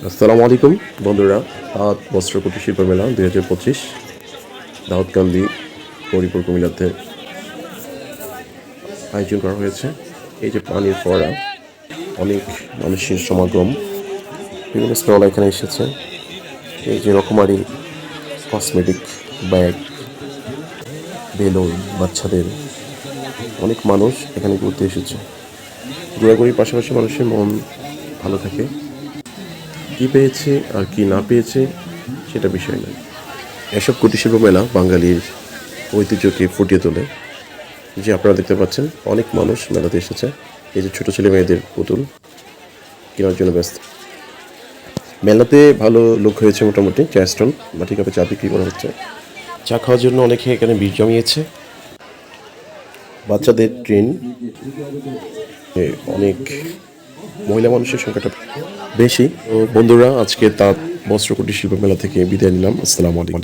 আসসালামু আলাইকুম বন্ধুরা। তাঁত বস্ত্র কুটির শিল্প মেলা 2025 দাউদকান্দি গৌরীপুর কুমিল্লাতে আয়োজন করা হয়েছে। এই যে পানির ফোয়ারা, অনেক মানুষের সমাগম, বিভিন্ন স্টল এখানে এসেছে। এই যে রকমারি কসমেটিক ব্যাগ, বেলুন, বাচ্চাদের অনেক মানুষ এখানে ঘুরতে এসেছে। ঘোরাঘুরির পাশাপাশি মানুষের মন ভালো থাকে। কি পেয়েছে আর কি না পেয়েছে সেটা বিষয় নয়। এসব কুটির শিল্প মেলা বাঙালির ঐতিহ্যকে ফুটিয়ে তোলে। যে আপনারা দেখতে পাচ্ছেন, অনেক মানুষ মেলাতে এসেছে। এই যে ছোট ছেলে মেয়েদের পুতুল কেনার জন্য ব্যস্ত। মেলাতে ভালো লোক হয়েছে মোটামুটি। চা স্টল, বাটি কাপে চা বিক্রি করা হচ্ছে। চা খাওয়ার জন্য অনেকে এখানে ভিড় জমিয়েছে। বাচ্চাদের ট্রেন, অনেক মহিলা মানুষের সংখ্যাটা বেশি। তো বন্ধুরা, আজকে তাঁত বস্ত্র কুটির শিল্প মেলা থেকে বিদায় নিলাম। আসসালামু আলাইকুম।